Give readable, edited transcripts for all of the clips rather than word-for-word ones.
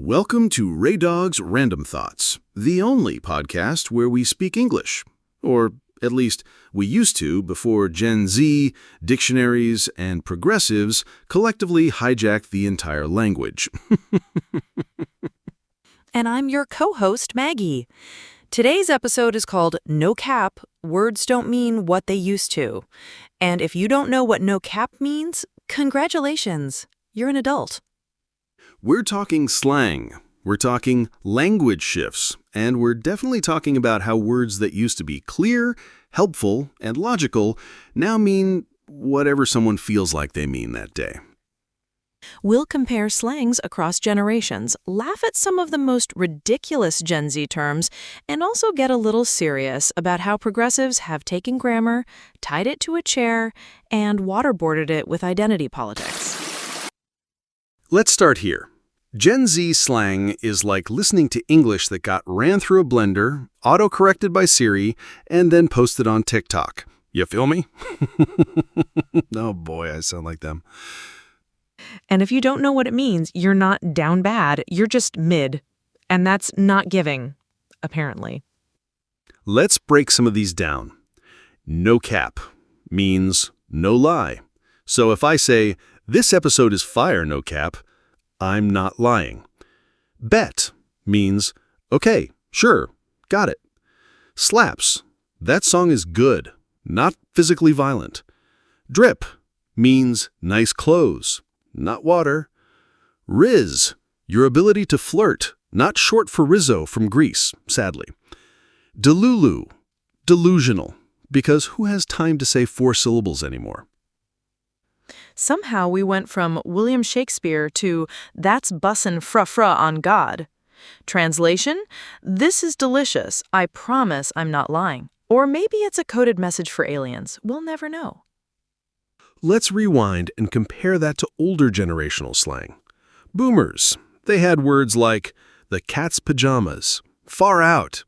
Welcome to Ray Dogg's Random Thoughts, the only podcast where we speak English. Or, at least, we used to before Gen Z, dictionaries, and progressives collectively hijacked the entire language. And I'm your co-host, Maggie. Today's episode is called No Cap, Words Don't Mean What They Used to. And if you don't know what no cap means, congratulations, you're an adult. We're talking slang, we're talking language shifts, and we're definitely talking about how words that used to be clear, helpful, and logical now mean whatever someone feels like they mean that day. We'll compare slangs across generations, laugh at some of the most ridiculous Gen Z terms, and also get a little serious about how progressives have taken grammar, tied it to a chair, and waterboarded it with identity politics. Let's start here. Gen Z slang is like listening to English that got ran through a blender, auto-corrected by Siri, and then posted on TikTok. You feel me? Oh boy, I sound like them. And if you don't know what it means, you're not down bad, you're just mid. And that's not giving, apparently. Let's break some of these down. No cap means no lie. So if I say, "This episode is fire, no cap," I'm not lying. Bet means, okay, sure, got it. Slaps, that song is good, not physically violent. Drip means nice clothes, not water. Riz, your ability to flirt, not short for Rizzo from Greece, sadly. Delulu, delusional, because who has time to say 4 syllables anymore? Somehow we went from William Shakespeare to "that's bussin' fra-fra on God." Translation: "This is delicious. I promise I'm not lying." Or maybe it's a coded message for aliens. We'll never know. Let's rewind and compare that to older generational slang. Boomers, they had words like the cat's pajamas, far out,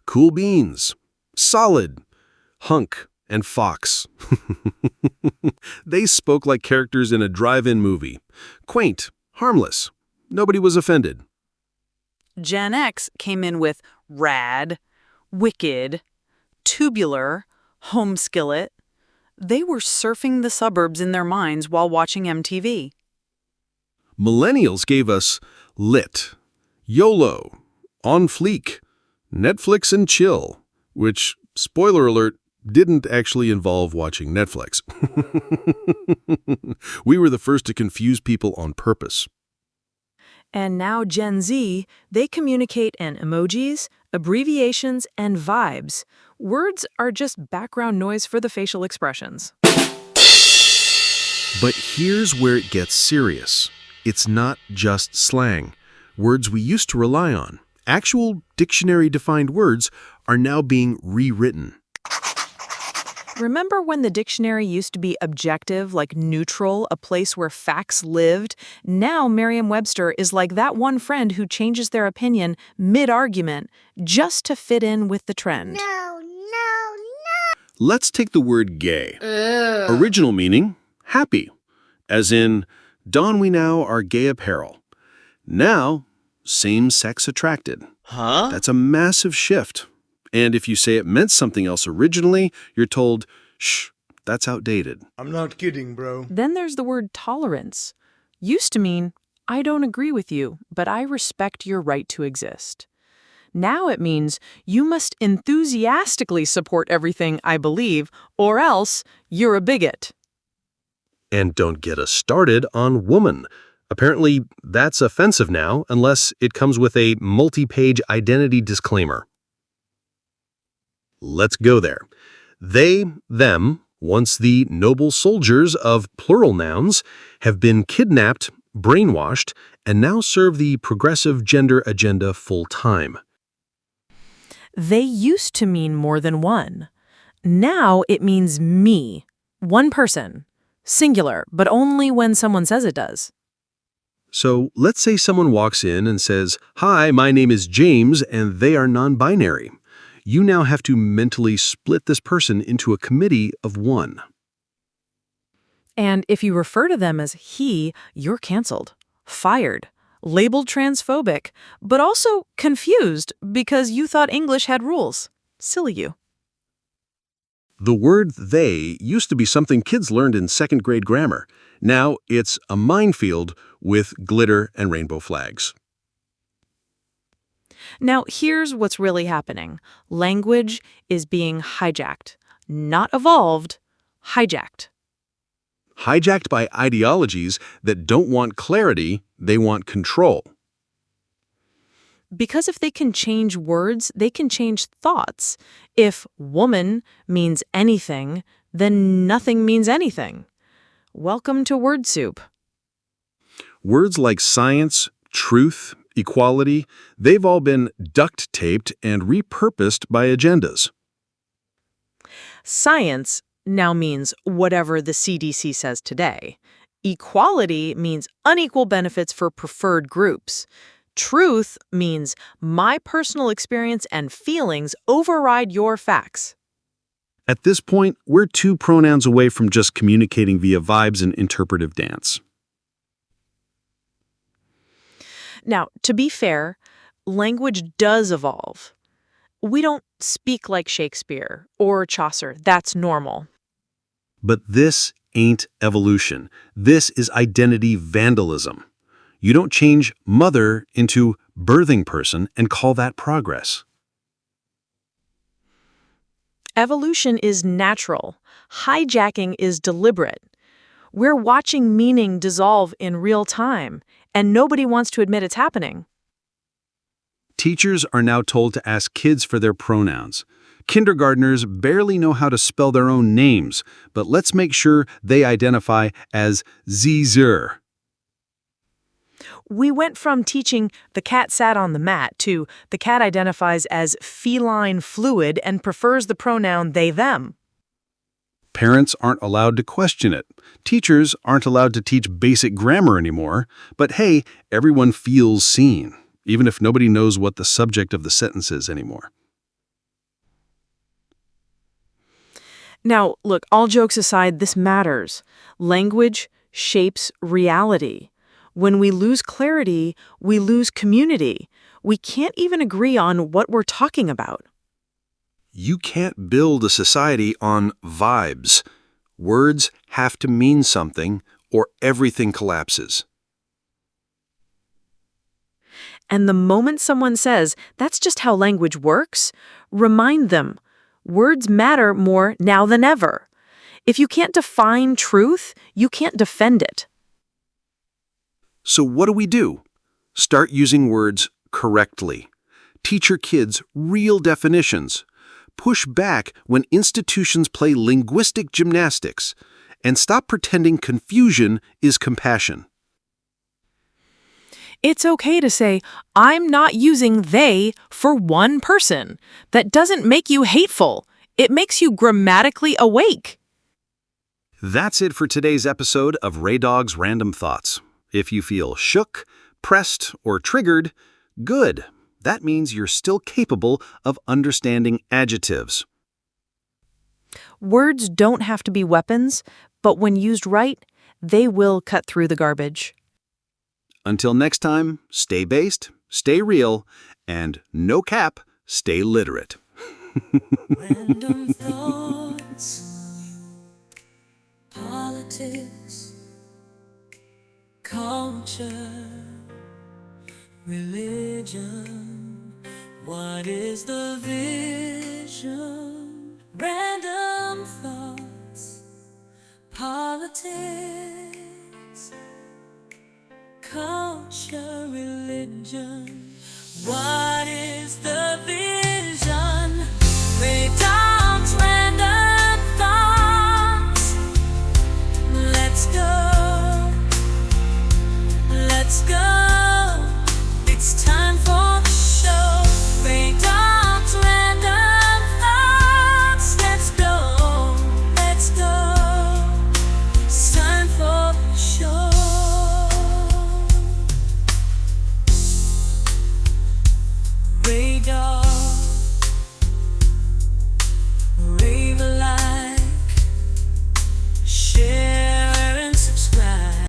cool beans, solid, hunk, and fox. They spoke like characters in a drive-in movie. Quaint, harmless. Nobody was offended. Gen X came in with rad, wicked, tubular, home skillet. They were surfing the suburbs in their minds while watching MTV. Millennials gave us lit, YOLO, on fleek, Netflix and chill, which, spoiler alert, didn't actually involve watching Netflix. We were the first to confuse people on purpose. And now Gen Z, they communicate in emojis, abbreviations, and vibes. Words are just background noise for the facial expressions. But here's where it gets serious. It's not just slang. Words we used to rely on, actual dictionary-defined words, are now being rewritten. Remember when the dictionary used to be objective, like neutral, a place where facts lived? Now Merriam-Webster is like that one friend who changes their opinion mid-argument just to fit in with the trend. No. Let's take the word gay. Original meaning, happy. As in, don we now our gay apparel. Now, same-sex attracted. Huh? That's a massive shift. And if you say it meant something else originally, you're told, shh, that's outdated. I'm not kidding, bro. Then there's the word tolerance. Used to mean, I don't agree with you, but I respect your right to exist. Now it means you must enthusiastically support everything I believe, or else you're a bigot. And don't get us started on woman. Apparently, that's offensive now, unless it comes with a multi-page identity disclaimer. Let's go there. They, them, once the noble soldiers of plural nouns, have been kidnapped, brainwashed, and now serve the progressive gender agenda full-time. They used to mean more than one. Now it means me, one person, singular, but only when someone says it does. So let's say someone walks in and says, "Hi, my name is James," and they are non-binary. You now have to mentally split this person into a committee of one. And if you refer to them as he, you're canceled, fired, labeled transphobic, but also confused because you thought English had rules. Silly you. The word they used to be something kids learned in second grade grammar. Now it's a minefield with glitter and rainbow flags. Now, here's what's really happening. Language is being hijacked. Not evolved, hijacked. Hijacked by ideologies that don't want clarity, they want control. Because if they can change words, they can change thoughts. If woman means anything, then nothing means anything. Welcome to word soup. Words like science, truth, equality, they've all been duct-taped and repurposed by agendas. Science now means whatever the CDC says today. Equality means unequal benefits for preferred groups. Truth means my personal experience and feelings override your facts. At this point, we're two pronouns away from just communicating via vibes and interpretive dance. Now, to be fair, language does evolve. We don't speak like Shakespeare or Chaucer. That's normal. But this ain't evolution. This is identity vandalism. You don't change mother into birthing person and call that progress. Evolution is natural. Hijacking is deliberate. We're watching meaning dissolve in real time, and nobody wants to admit it's happening. Teachers are now told to ask kids for their pronouns. Kindergartners barely know how to spell their own names, but let's make sure they identify as zer. We went from teaching the cat sat on the mat to the cat identifies as feline fluid and prefers the pronoun they, them. Parents aren't allowed to question it. Teachers aren't allowed to teach basic grammar anymore. But hey, everyone feels seen, even if nobody knows what the subject of the sentence is anymore. Now, look, all jokes aside, this matters. Language shapes reality. When we lose clarity, we lose community. We can't even agree on what we're talking about. You can't build a society on vibes. Words have to mean something, or everything collapses. And the moment someone says, that's just how language works, remind them, words matter more now than ever. If you can't define truth, you can't defend it. So what do? Start using words correctly. Teach your kids real definitions. Push back when institutions play linguistic gymnastics. And stop pretending confusion is compassion. It's okay to say, I'm not using they for one person. That doesn't make you hateful. It makes you grammatically awake. That's it for today's episode of Ray Dogg's Random Thoughts. If you feel shook, pressed, or triggered, good. That means you're still capable of understanding adjectives. Words don't have to be weapons, but when used right, they will cut through the garbage. Until next time, stay based, stay real, and no cap, stay literate. Random thoughts, politics, culture, religion. What is the vision? Random thoughts, politics, culture, religion. What